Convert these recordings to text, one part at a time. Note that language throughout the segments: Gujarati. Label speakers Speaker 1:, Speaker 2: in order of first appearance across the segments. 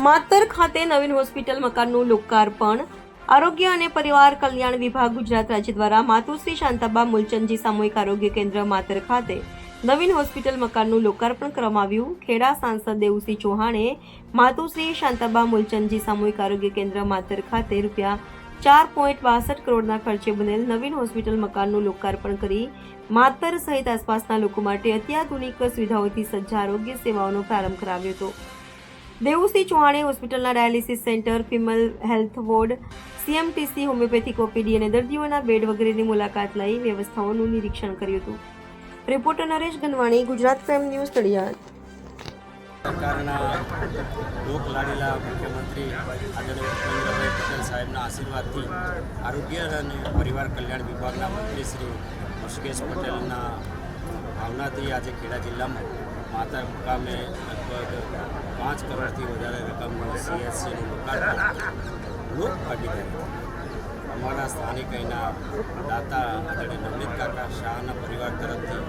Speaker 1: માતર ખાતે નવીન હોસ્પિટલ મકાનનું લોકાર્પણ. આરોગ્ય અને પરિવાર કલ્યાણ વિભાગ ગુજરાત રાજ્ય દ્વારા માતુશ્રી શાંતાબા મૂલચંદજી સામૂહિક આરોગ્ય કેન્દ્ર માતર ખાતે નવીન હોસ્પિટલ મકાનનું લોકાર્પણ કરવામાં આવ્યું. ખેડા સાંસદ દેવુસિંહ ચૌહાણે માતુશ્રી શાંતાબા મૂલચંદજી સામૂહિક આરોગ્ય કેન્દ્ર માતર ખાતે ₹4.62 કરોડના ખર્ચે બનેલ નવીન હોસ્પિટલ મકાનનું લોકાર્પણ કરી માતર સહિત આસપાસના લોકો માટે અત્યાધુનિક સુવિધાઓથી સજ્જ આરોગ્ય સેવાઓનો પ્રારંભ કરાવ્યો હતો. દેવુસિંહ ચૌહાણે હોસ્પિટલના dialysis centre, female health ward, CMTC, homeopathic OPD અને દર્દીઓના બેડ વગેરેની મુલાકાત લઈ વ્યવસ્થાઓનું નિરીક્ષણ કર્યું હતું. Reporter Naresh Ganwani, Gujarat prime news, Nadiad.
Speaker 2: સરકારના લોકલાડીલા મુખ્યમંત્રી આદરણીય ભૂપેન્દ્રભાઈ પટેલ સાહેબના આશીર્વાદથી આરોગ્ય અને પરિવાર કલ્યાણ વિભાગના મંત્રી શ્રી ઋષિકેશ પટેલના ભાવનાથી આજે ખેડા જિલ્લામાં માતર મુકામે લગભગ 5 કરોડથી વધારે રકમનું CHCનું લોકાર્પણ લોક ભાગીદારી અમારા સ્થાનિક અહીંના દાતા આદરણીય નવનીત કાકા શાહના પરિવાર તરફથી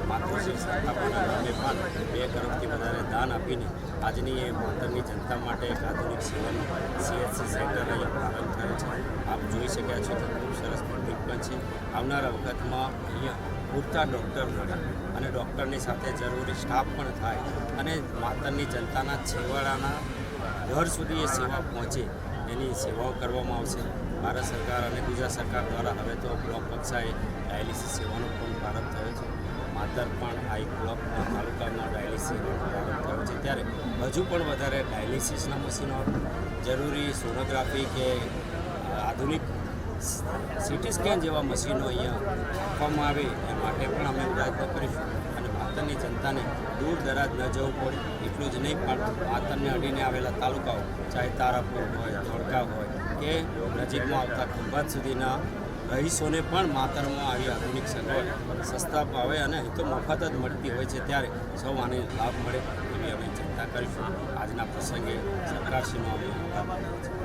Speaker 2: માતૃશ્રી શાંતાબાના નામે પણ 2 કરોડથી વધારે દાન આપીને આજની એ માતરની જનતા માટે એક આધુનિક સેવાનું CHC સેન્ટર અહીંયા પ્રારંભ થયો છે. આપ જોઈ શક્યા છો કે ખૂબ સરસ બિલ્ડિંગ પણ છે. આવનારા વખતમાં અહીંયા પૂરતા ડૉક્ટર મળે અને ડૉક્ટરની સાથે જરૂરી સ્ટાફ પણ થાય અને માતરની જનતાના છેવાડાના ઘર સુધી એ સેવા પહોંચે એની સેવાઓ કરવામાં આવશે. ભારત સરકાર અને ગુજરાત સરકાર દ્વારા હવે તો બ્લોક કક્ષાએ ડાયાલિસિસ સેવાનો પણ પ્રારંભ થયો છે. માતર પણ આ એક બ્લોક તાલુકામાં ડાયાલિસિસ પ્રારંભ થયો છે. ત્યારે હજુ પણ વધારે ડાયાલિસિસના મશીનો, જરૂરી સોનોગ્રાફી કે આધુનિક CT સ્કેન જેવા મશીનો અહીંયા આપવામાં આવે એ માટે પણ અમે પ્રયત્ન કરીશું અને માતરની જનતાને દૂર દરાજ ન જવું પડે એટલું જ નહીં પણ માતરને અડીને આવેલા તાલુકાઓ, ચાહે તારાપુર હોય, ધોળકા હોય કે નજીકમાં આવતા ખંભાત સુધીના રહીશોને પણ માતરમાં આવી આધુનિક સગવડ સસ્તા ભાવે અને અહીં તો મફત જ મળતી હોય છે. ત્યારે સૌ આને લાભ મળે એવી અમે ચિંતા કરીશું. આજના પ્રસંગે સરકારશ્રીનો અમે આભાર માનીએ છીએ.